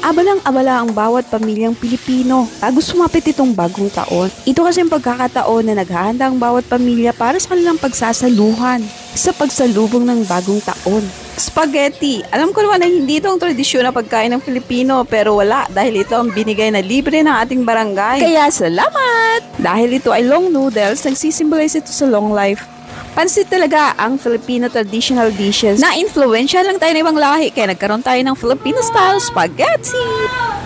Abalang-abala ang bawat pamilyang Pilipino bago sumapit itong bagong taon. Ito kasi ang pagkakataon na naghahanda ang bawat pamilya para sa kanilang pagsasaluhan sa pagsalubong ng bagong taon. Spaghetti! Alam ko naman na hindi ito ang tradisyon na pagkain ng Filipino pero wala dahil ito ang binigay na libre ng ating barangay. Kaya salamat! Dahil ito ay long noodles, nagsisimbolize ito sa long life. Pansit talaga ang Filipino traditional dishes. Na-influensya lang tayo ng ibang lahi kaya nagkaroon tayo ng Filipino style spaghetti.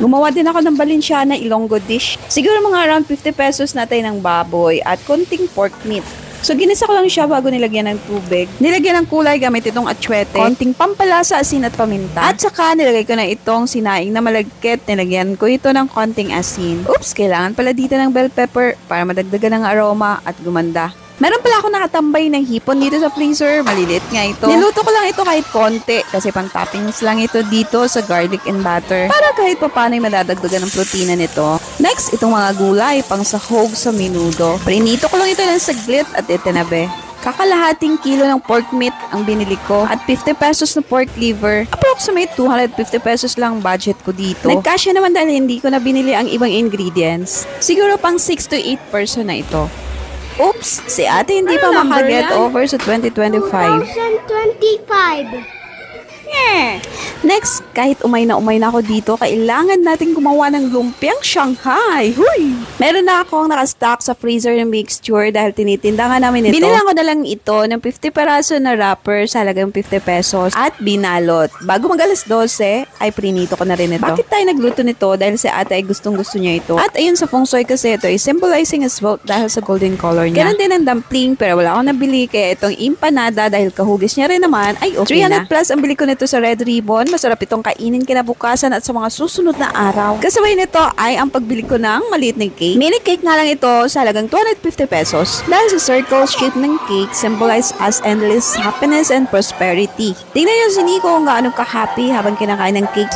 Gumawa din ako ng Balenciana Ilonggo dish. Siguro mga around 50 pesos natin ng baboy at konting pork meat. So ginisa ko lang siya bago nilagyan ng tubig. Nilagyan ng kulay gamit itong atsuete, konting pampalasa, asin at paminta. At saka nilagay ko na itong sinaing na malagkit. Nilagyan ko ito ng konting asin. Oops, kailangan pala dito ng bell pepper para madagdagan ng aroma at gumanda. Meron pala ako nakatambay ng hipon dito sa freezer. Maliliit nga ito. Niluto ko lang ito kahit konti kasi pang toppings lang ito dito sa garlic and butter. Para kahit paano ay madadagdagan ng protina nito. Next, itong mga gulay pang sahog sa menudo. Prinito ko lang ito ng saglit at itinabi. Kakalahating kilo ng pork meat ang binili ko at 50 pesos na pork liver. Approximate 250 pesos lang budget ko dito. Nagkasya naman dahil hindi ko na binili ang ibang ingredients. Siguro pang 6 to 8 person na ito. Oops, si ate hindi pa makaget over sa 2025. 2025. Next, kahit umay na ako dito, kailangan natin gumawa ng lumpiang Shanghai. Huy! Meron na akong nakastock sa freezer ng mixture dahil tinitinda nga namin ito. Binilang ko na lang ito ng 50 peraso na wrapper sa halagang 50 pesos at binalot. Bago mag alas 12, ay prinito ko na rin ito. Bakit tayo nagluto nito? Dahil si ate ay gustong gusto niya ito. At ayun sa feng shui kasi ito ay symbolizing as well dahil sa golden color niya. Ganun din ang dumpling pero wala akong nabili kaya itong empanada dahil kahugis niya rin naman ay okay 300 plus ang bili ko nito sa Red Ribbon. Masarap itong kainin kinabukasan at sa mga susunod na araw. Kasabay nito ay ang pagbili ko ng maliit na cake. Mini cake nga lang ito sa halagang 250 pesos. Dahil sa circle shape ng cake, symbolize as endless happiness and prosperity. Tingnan niyo si Nico kung gaano ka-happy habang kinakain ng cake.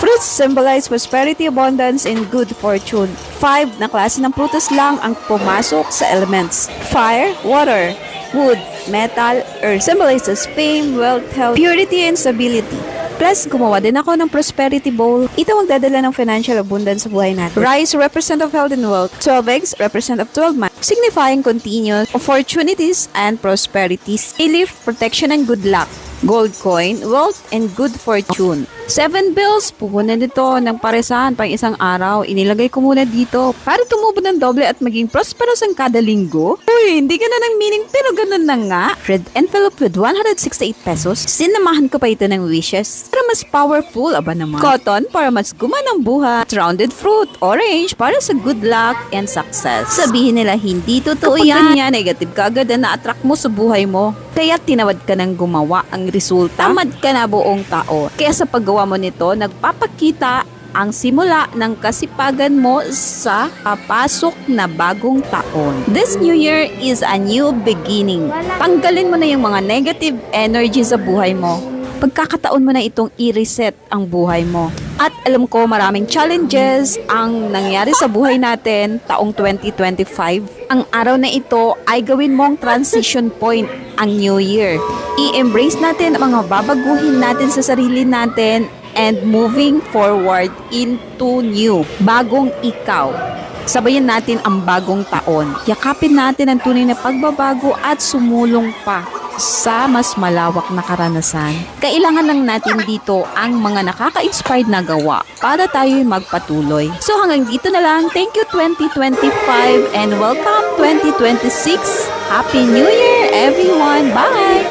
Fruits symbolize prosperity, abundance, and good fortune. 5 na klase ng prutas lang ang pumasok sa elements. Fire, water, wood, metal, earth. Symbolizes fame, wealth, health, purity, and stability. Plus, gumawa din ako ng prosperity bowl. Ito magdadala ng financial abundance sa buhay natin. Rice represent of health and wealth. 12 eggs represent of 12 months, signifying continuous opportunities and prosperities. A leaf, protection and good luck. Gold coin, wealth and good fortune. 7 bills, puhunan nito ng paresahan pang isang araw. Inilagay ko muna dito para tumubo ng doble at maging prosperous ang kada linggo. Uy, hindi ka na ng meaning pero ganun na nga. Red envelope with 168 pesos. Sinamahan ko pa ito ng wishes para mas powerful, aba naman. Cotton para mas gumanang buhay. Rounded fruit, orange para sa good luck and success. Sabihin nila hindi totoo yan. Kapag negative ka agad na na-attract mo sa buhay mo. Kaya tinawad ka ng gumawa ang resulta. Tamad ka na buong tao. Kaya sa paggawa mo nito, nagpapakita ang simula ng kasipagan mo sa papasok na bagong taon. This new year is a new beginning. Tanggalin mo na yung mga negative energy sa buhay mo. Pagkakataon mo na itong i-reset ang buhay mo. At alam ko maraming challenges ang nangyari sa buhay natin taong 2025. Ang araw na ito ay gawin mong transition point, ang New Year. I-embrace natin ang mga babaguhin natin sa sarili natin and moving forward into new, bagong ikaw. Sabayan natin ang bagong taon. Yakapin natin ang tunay na pagbabago at sumulong pa sa mas malawak na karanasan. Kailangan lang natin dito ang mga nakaka-inspired na gawa para tayo'y magpatuloy. So hanggang dito na lang. Thank you 2025 and welcome 2026. Happy New Year everyone! Bye!